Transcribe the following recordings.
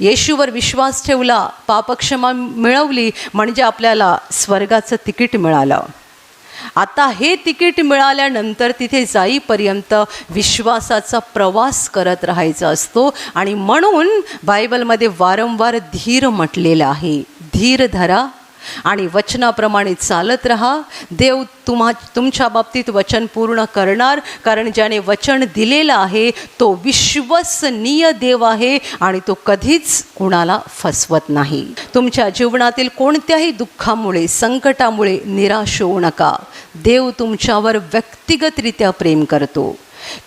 येशूवर विश्वास ठेवला, पापक्षमा मिळवली, म्हणजे आपल्याला स्वर्गाचं तिकीट मिळालं. आता हे तिकीट मिळाल्यानंतर तिथे जाईपर्यंत विश्वासाचा प्रवास करत राहायचा असतो. आणि म्हणून बायबलमध्ये वारंवार धीर म्हटलेलं आहे. धीर धरा आणि वचनाप्रमाणे चालत राहा. देव तुमच्या बाबतीत वचन पूर्ण करणार, कारण ज्याने वचन दिलेलं आहे तो विश्वसनीय देव आहे आणि तो कधीच कुणाला फसवत नाही. तुमच्या जीवनातील कोणत्याही दुःखामुळे, संकटामुळे निराश होऊ नका. देव तुमच्यावर व्यक्तिगतरित्या प्रेम करतो.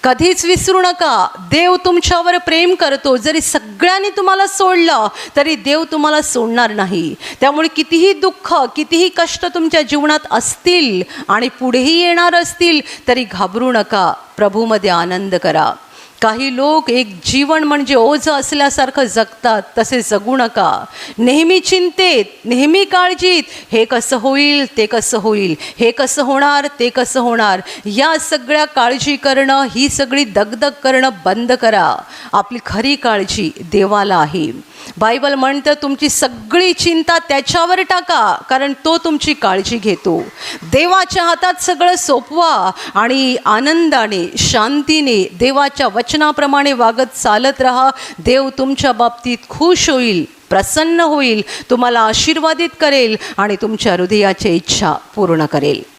कधीच विसरू नका, देव तुमच्यावर प्रेम करतो. जरी सगळ्यांनी तुम्हाला सोडलं तरी देव तुम्हाला सोडणार नाही. त्यामुळे कितीही दुःख, कितीही कष्ट तुमच्या जीवनात असतील आणि पुढेही येणार असतील तरी घाबरू नका. प्रभूमध्ये आनंद करा. काही लोक एक जीवन म्हणजे ओझं असल्यासारखं जगतात, तसे जगू नका. नेहमी चिंतेत, नेहमी काळजीत, हे कसं होईल, ते कसं होईल, हे कसं होणार, ते कसं होणार, या सगळ्या काळजी करणं, ही सगळी दगदग करणं बंद करा. आपली खरी काळजी देवाला आहे. बायबल म्हणतं तुमची सगळी चिंता त्याच्यावर टाका, कारण तो तुमची काळजी घेतो. देवाच्या हातात सगळं सोपवा आणि आनंदाने, शांतीने देवाच्या वचनाप्रमाणे वागत चालत राहा. देव तुमच्या बाबतीत खुश होईल, प्रसन्न होईल, तुम्हाला आशीर्वादित करेल आणि तुमच्या हृदयाची इच्छा पूर्ण करेल.